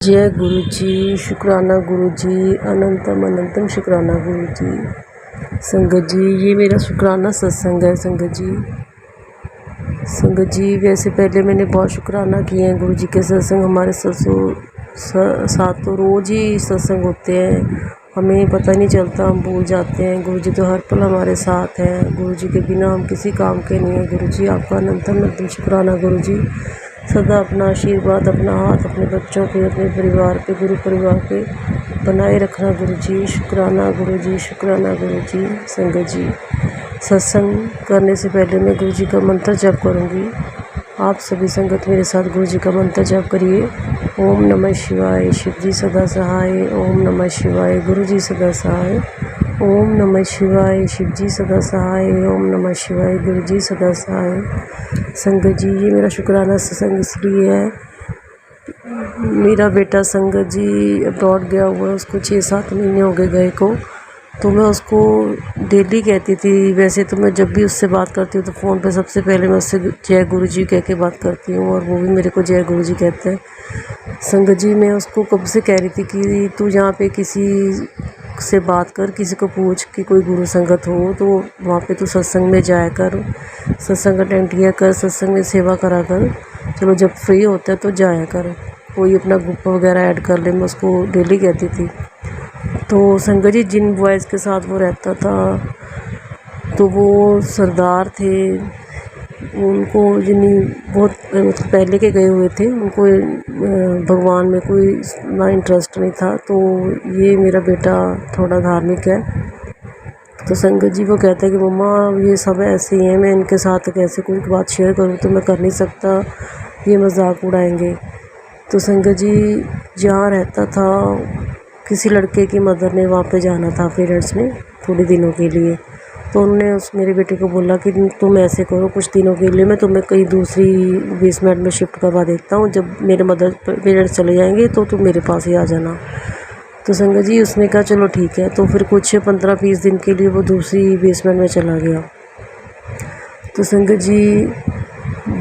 जय गुरु जी, शुक्राना गुरु जी, अनंतम अनंतम शुक्राना गुरु जी। संगत जी, ये मेरा शुक्राना सत्संग है। संगत जी, वैसे पहले मैंने बहुत शुक्राना किए हैं गुरु जी के सत्संग। हमारे साथ तो रोज़ ही सत्संग होते हैं, हमें पता नहीं चलता, हम भूल जाते हैं। गुरु जी तो हर पल हमारे साथ हैं। गुरु जी के बिना हम किसी काम के नहीं हैं। गुरु जी आपका अनंतम अनंतम शुक्राना गुरु जी। सदा अपना आशीर्वाद, अपना हाथ अपने बच्चों पे, अपने परिवार पे, गुरु परिवार पे बनाए रखना गुरु जी। शुक्राना गुरु जी, शुक्राना गुरु जी। संगत जी, सत्संग करने से पहले मैं गुरु जी का मंत्र जप करूँगी। आप सभी संगत मेरे साथ गुरु जी का मंत्र जप करिए। ओम नमः शिवाय, शिव जी सदा सहाय। ओम नमः शिवाय, गुरु जी सदा सहाय। ओम नमः शिवाय, शिव जी सदा सहाय। ओम नमः शिवाय, गुरु जी सदा सहाय। संगत जी, ये मेरा शुक्राना सत्संग इसलिए है, मेरा बेटा संगत जी अब्रॉड गया हुआ है, उसको 6-7 महीने हो गए को। तो मैं उसको डेली कहती थी, वैसे तो मैं जब भी उससे बात करती हूँ तो फ़ोन पे सबसे पहले मैं उससे जय गुरु जी कह के बात करती हूँ, और वो भी मेरे को जय गुरु जी कहते हैं। संगत जी, मैं उसको कब से कह रही थी कि तू यहाँ पे किसी से बात कर, किसी को पूछ कि कोई गुरु संगत हो तो वहाँ पे तू सत्संग में जाया कर, सत्संग अटेंड किया कर, सत्संग में सेवा करा कर। चलो जब फ्री होता है तो जाया कर, कोई अपना ग्रुप वगैरह ऐड कर ले, मैं उसको डेली कहती थी। तो संगत जी, जिन बॉयज़ के साथ वो रहता था तो वो सरदार थे, उनको जिन्हीं बहुत मतलब पहले के गए हुए थे, उनको भगवान में कोई ना इंटरेस्ट नहीं था। तो ये मेरा बेटा थोड़ा धार्मिक है। तो संगत जी वो कहता है कि मम्मा ये सब ऐसे ही हैं, मैं इनके साथ कैसे कोई बात शेयर करूँ, तो मैं कर नहीं सकता, ये मजाक उड़ाएंगे। तो संगत जी, जहाँ रहता था किसी लड़के की मदर ने वहाँ पे जाना था, पेरेंट्स ने थोड़े दिनों के लिए। तो उन्होंने उस मेरे बेटे को बोला कि तुम ऐसे करो, कुछ दिनों के लिए मैं तुम्हें कहीं दूसरी बेसमेंट में शिफ्ट करवा देता हूँ, जब मेरे मदर पेरेंट्स चले जाएंगे तो तुम मेरे पास ही आ जाना। तो संगत जी उसने कहा चलो ठीक है। तो फिर कुछ 15-20 दिन के लिए वो दूसरी बेसमेंट में चला गया। तो संगत जी,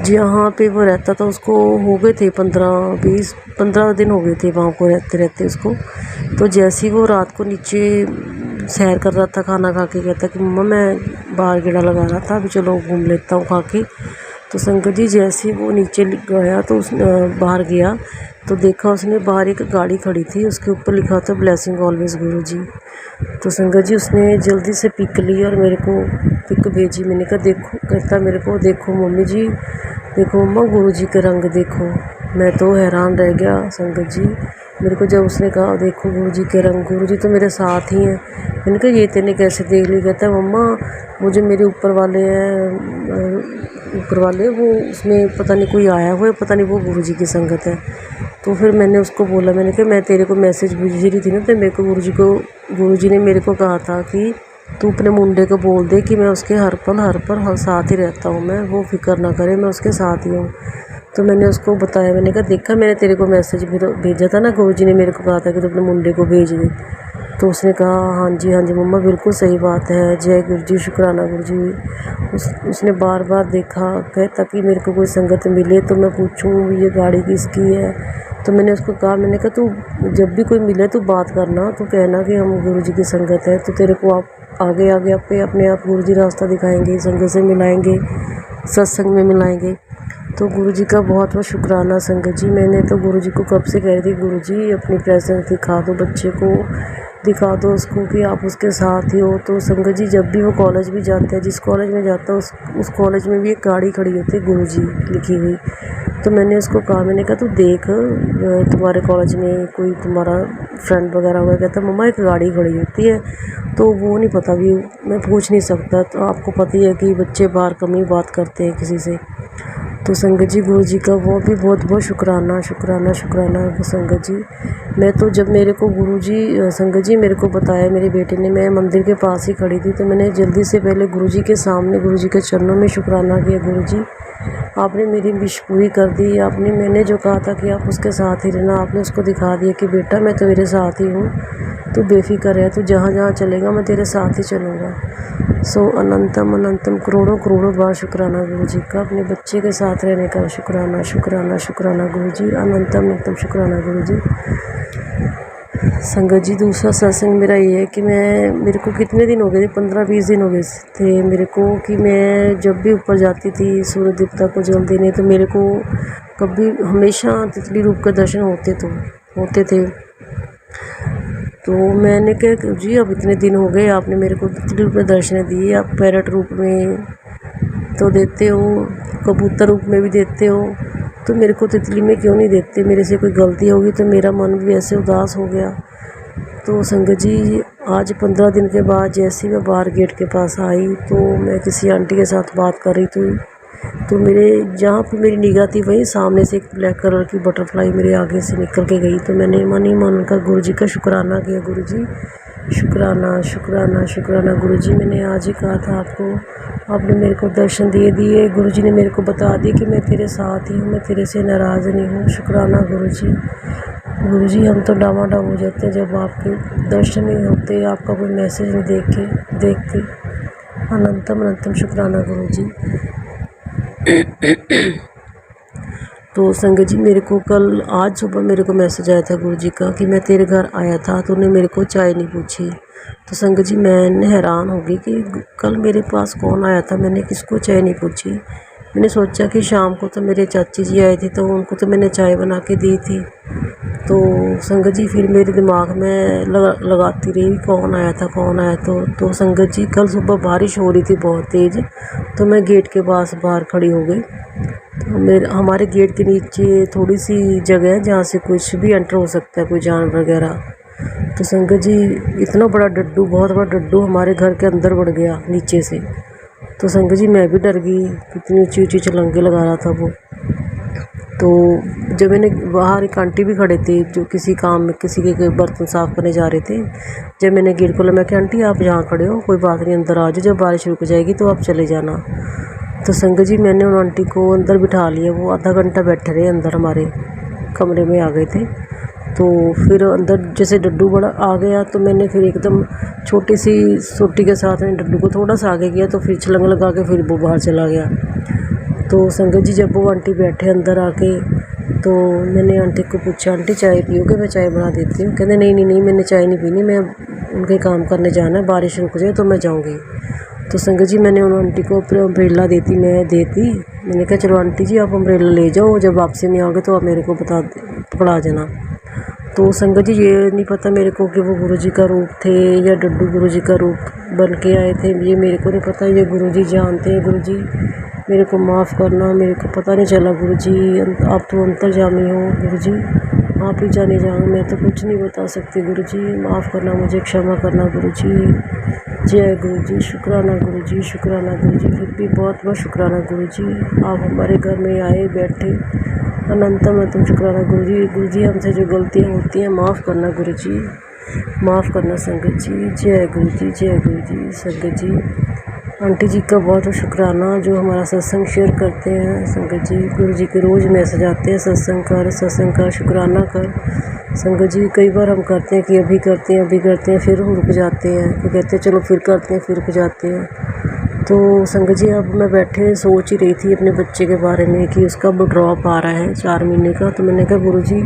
जहाँ पे वो रहता था उसको हो गए थे 15 दिन हो गए थे वहाँ को रहते रहते उसको। तो जैसे ही वो रात को नीचे सैर कर रहा था, खाना खा के कहता कि मम्मा मैं बाहर गेड़ा लगा रहा था, अभी चलो घूम लेता हूँ खा के। तो संगत जी, जैसे ही वो नीचे गया तो उस बाहर गया तो देखा उसने बाहर एक गाड़ी खड़ी थी, उसके ऊपर लिखा था ब्लेसिंग ऑलवेज गुरु जी। तो संगत जी, उसने जल्दी से पिक ली और मेरे को पिक भेजी। मैंने कहा देखो, कहता मेरे को देखो मम्मी जी, देखो मम्मा गुरु जी के रंग देखो। मैं तो हैरान रह गया संगत जी, मेरे को जब उसने कहा देखो गुरु जी के रंग, गुरु जी तो मेरे साथ ही हैं। मैंने कहा ये तेने कैसे देख ली? कहता है मम्मा मुझे मेरे ऊपर वाले हैं, ऊपर वाले वो उसमें पता नहीं कोई आया हुआ है, पता नहीं वो गुरु जी की संगत है। तो फिर मैंने उसको बोला, मैंने कहा मैं तेरे को मैसेज भेज रही थी ना, तो मेरे को गुरु जी ने मेरे को कहा था कि तू अपने मुंडे को बोल दे कि मैं उसके हर पल हर साथ ही रहता हूँ, मैं वो फिक्र ना करे, मैं उसके साथ ही हूँ। तो मैंने उसको बताया, मैंने कहा देखा मैंने तेरे को मैसेज भेजा था ना, गुरु जी ने मेरे को कहा था कि तू अपने मुंडे को भेज दे। तो उसने कहा हाँ जी मम्मा बिल्कुल सही बात है, जय गुरु जी, शुक्राना गुरु जी। उसने बार बार देखा, कहता कि मेरे को कोई संगत मिले तो मैं पूछूँ ये गाड़ी किसकी है। तो मैंने उसको कहा, मैंने कहा तू जब भी कोई मिले तो बात करना, तो कहना कि हम गुरु जी की संगत है, तो तेरे को आप आगे आगे अपने आप गुरु जी रास्ता दिखाएंगे, संगत से मिलाएंगे, सत्संग में मिलाएंगे। तो गुरु जी का बहुत बहुत शुक्राना संगत जी। मैंने तो गुरु जी को कब से कह रही थी, गुरु जी अपनी प्रेजेंस दिखा दो, बच्चे को दिखा दो उसको कि आप उसके साथ ही हो। तो संगत जी, जब भी वो कॉलेज भी जाते हैं, जिस कॉलेज में जाता है उस कॉलेज में भी एक गाड़ी खड़ी होती है गुरु जी लिखी हुई। तो मैंने उसको कहा, मैंने कहा तू देख तुम्हारे कॉलेज में कोई तुम्हारा फ्रेंड वगैरह हुआ? कहता मम्मा एक गाड़ी खड़ी होती है, तो वो नहीं पता भी, मैं पूछ नहीं सकता। तो आपको पता ही है कि बच्चे बाहर कम ही बात करते हैं किसी से। तो संगत जी, गुरु जी का वो भी बहुत बहुत शुक्राना संगत जी। मैं तो जब मेरे को गुरु जी संगत जी मेरे को बताया मेरे बेटे ने, मैं मंदिर के पास ही खड़ी थी, तो मैंने जल्दी से पहले गुरु जी के सामने गुरु जी के चरणों में शुक्राना किया, गुरु जी आपने मेरी विश पूरी कर दी। मैंने जो कहा था कि आप उसके साथ ही रहना, आपने उसको दिखा दिया कि बेटा मैं तो मेरे साथ ही हूँ। तू बेफिक्र है, तू जहाँ जहाँ चलेगा मैं तेरे साथ ही चलूँगा। सो अनंतम अनंतम करोड़ों करोड़ों बार शुक्राना गुरु जी का, अपने बच्चे के साथ रहने का शुक्राना शुक्राना शुक्राना गुरु जी, अनंतम अनंतम शुक्राना गुरु जी। संगत जी, दूसरा सत्संग मेरा ये है कि मेरे को कितने दिन हो गए थे, 15-20 दिन हो गए थे मेरे को, कि मैं जब भी ऊपर जाती थी सूर्य देवता को जल देने, तो मेरे को कभी हमेशा तितली रूप का दर्शन होते थे। तो मैंने कहा जी अब इतने दिन हो गए, आपने मेरे को तितली रूप में दर्शन दिए, आप पैरट रूप में तो देते हो, कबूतर रूप में भी देते हो, तो मेरे को तितली में क्यों नहीं देते? मेरे से कोई गलती होगी? तो मेरा मन भी ऐसे उदास हो गया। तो संगत जी, आज 15 दिन के बाद जैसे ही मैं बाहर गेट के पास आई, तो मैं किसी आंटी के साथ बात कर रही थी, तो मेरे जहाँ पे मेरी निगाह थी वहीं सामने से एक ब्लैक कलर की बटरफ्लाई मेरे आगे से निकल के गई। तो मैंने मन ही मन का गुरु जी का शुक्राना किया, गुरु जी शुक्राना शुक्राना शुक्राना गुरु जी, मैंने आज ही कहा था आपको, आपने मेरे को दर्शन दिए गुरु जी ने मेरे को बता दी कि मैं तेरे साथ ही हूँ, मैं तेरे से नाराज़ नहीं हूँ। शुक्राना गुरु जी। गुरु जी, हम तो डामाडोल हो जाते हैं जब आपके दर्शन नहीं होते, आपका कोई मैसेज नहीं देखते। अनंतम अनंतम शुक्राना गुरु जी। तो संगत जी, मेरे को आज सुबह मेरे को मैसेज आया था गुरु जी का कि मैं तेरे घर आया था, तूने मेरे को चाय नहीं पूछी। तो संगत जी, मैं हैरान हो गई कि कल मेरे पास कौन आया था, मैंने किसको चाय नहीं पूछी। मैंने सोचा कि शाम को तो मेरे चाची जी आए थे, तो उनको तो मैंने चाय बना के दी थी। तो संगत जी, फिर मेरे दिमाग में लगाती रही कौन आया था। तो संगत जी, कल सुबह बारिश हो रही थी बहुत तेज़, तो मैं गेट के पास बाहर खड़ी हो गई। तो हमारे गेट के नीचे थोड़ी सी जगह है जहाँ से कुछ भी एंटर हो सकता है, कोई जानवर वगैरह। तो संगत जी, इतना बड़ा डड्डू, बहुत बड़ा डड्डू हमारे घर के अंदर बढ़ गया नीचे से। तो संगत जी, मैं भी डर गई, कितनी ऊँची ऊँची छलांगे लगा रहा था वो। तो जब मैंने बाहर एक आंटी भी खड़े थे जो किसी काम में किसी के बर्तन साफ़ करने जा रहे थे, जब मैंने गेट खोला, मैं कहा आंटी आप यहाँ खड़े हो, कोई बात नहीं, अंदर आ जाओ, जब बारिश रुक जाएगी तो आप चले जाना। तो संगत जी, मैंने उन आंटी को अंदर बिठा लिया, वो आधा घंटा बैठे रहे अंदर, हमारे कमरे में आ गए थे। तो फिर अंदर जैसे डड्डू बड़ा आ गया, तो मैंने फिर एकदम छोटी सी सोटी के साथ में डड्डू को थोड़ा सा आगे किया, तो फिर छलंग लगा के फिर वो बाहर चला गया। तो संगत जी, जब वो आंटी बैठे अंदर आके, तो मैंने आंटी को पूछा, आंटी चाय पियोगे? मैं चाय बना देती हूँ। कहते नहीं, मैंने चाय नहीं पीनी, मैं उनके काम करने जाना है, बारिश रुक जाए तो मैं जाऊँगी। तो संगत जी, मैंने उन आंटी को अपने अम्ब्रेला देती, मैंने कहा चलो आंटी जी आप अम्ब्रेला ले जाओ, जब वापसी में आओगे तो आप मेरे को पकड़ा जाना। तो संगत जी, ये नहीं पता मेरे को कि वो गुरु जी का रूप थे या डड्डू गुरु जी का रूप बन के आए थे, ये मेरे को नहीं पता। ये गुरु जी जानते हैं। गुरु जी मेरे को माफ़ करना, मेरे को पता नहीं चला गुरु जी, आप तो अंतर्यामी हो गुरु जी, आप ही जाने जाओ, मैं तो कुछ नहीं बता सकती गुरु जी, माफ़ करना, मुझे क्षमा करना गुरु जी। जय गुरु जी। शुक्राना गुरु जी, शुक्राना गुरु जी, फिर भी बहुत बहुत शुक्राना गुरु जी, आप हमारे घर में आए बैठे, अनंतम अनंतम शुक्राना गुरु जी। गुरु जी, हमसे जो गलतियाँ होती हैं माफ़ करना गुरु जी, माफ़ करना संगत जी। जय गुरु जी, जय गुरु जी। संगत जी, आंटी जी का बहुत बहुत शुक्राना जो हमारा सत्संग शेयर करते हैं। संगत जी, गुरु जी के रोज़ मैसेज आते हैं, सत्संग कर, शुक्राना कर। संगत जी, कई बार हम करते हैं कि अभी करते हैं, फिर रुक जाते हैं, फिर कहते हैं चलो फिर करते हैं, फिर रुक जाते हैं। तो संगत जी, अब मैं बैठे सोच ही रही थी अपने बच्चे के बारे में कि उसका ड्रॉप आ रहा है 4 महीने का। तो मैंने कहा गुरु जी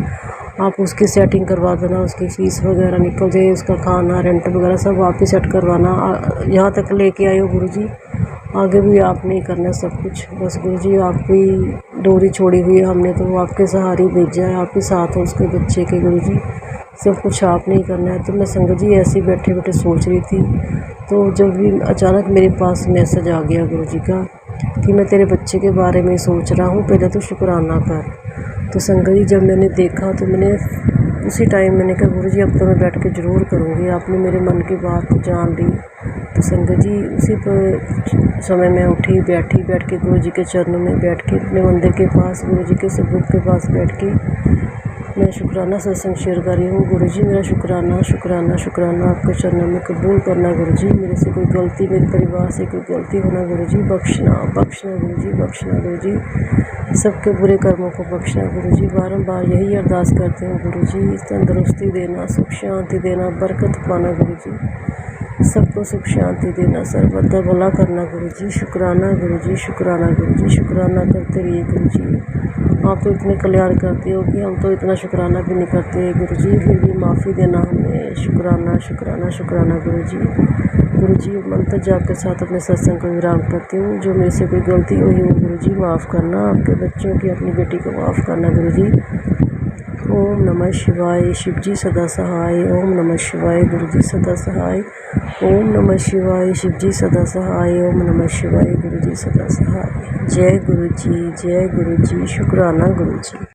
आप उसकी सेटिंग करवा देना, उसकी फ़ीस वगैरह निकल जाए, उसका खाना रेंट वगैरह सब आप ही सेट करवाना। यहाँ तक लेके आए हो गुरु जी, आगे भी आपने ही करना सब कुछ। बस गुरु जी, आपकी डोरी छोड़ी हुई है हमने, तो आपके सहारे भेजा है, आप ही साथ हो उसके बच्चे के गुरु जी, सब कुछ आपने ही करना है। तो मैं संगत जी ऐसे ही बैठे बैठे सोच रही थी, तो जब भी अचानक मेरे पास मैसेज आ गया गुरु जी का कि मैं तेरे बच्चे के बारे में सोच रहा हूँ, पहले तो शुक्राना कर। तो संगत जी, जब मैंने देखा तो मैंने उसी टाइम मैंने कहा गुरु जी अब तो मैं बैठ के ज़रूर करूँगी, आपने मेरे मन की बात जान ली। तो संगत जी, उसी पर समय मैं उठी, बैठ के गुरु जी के चरणों में बैठ के, अपने मंदिर के पास गुरु जी के सबूत के पास बैठ के मैं शुक्राना सत्संग शेयर कर रही हूँ। गुरु जी, मेरा शुक्राना आपके चरणों में कबूल करना गुरु जी। मेरे से कोई गलती, मेरे परिवार से कोई गलती होना गुरु जी, बख्शना गुरु जी, बख्शना गुरु जी। सबके बुरे कर्मों को बख्शना गुरु जी। बारंबार यही अरदास करते हैं गुरु जी, तंदुरुस्ती देना, सुख शांति देना, बरकत पाना गुरु जी, सबको सुख शांति देना, सर्वदा भला करना गुरु जी। शुक्राना गुरु जी, शुक्राना गुरु जी, शुक्राना करते रहिए गुरु जी। आप तो इतने कल्याण करते हो कि हम तो इतना शुक्राना भी नहीं करते गुरु जी, फिर भी माफ़ी देना हमें। शुक्राना शुक्राना शुक्राना गुरु जी। गुरु जी मंत्र जाप के साथ अपने सत्संग को विराम करती हूँ। जो मेरे से कोई गलती हुई हो गुरु जी माफ़ करना, आपके बच्चों की, अपनी बेटी को माफ़ करना गुरु जी। ओम नमः शिवाय, शिव जी सदा सहाय। ओम नमः शिवाय, गुरु जी सदा सहाय। ओम नमः शिवाय, शिव जी सदा सहाय। ओम नमः शिवाय, गुरु जी सदा सहाय। जय गुरु जी, जय गुरु जी, शुक्राना गुरु जी।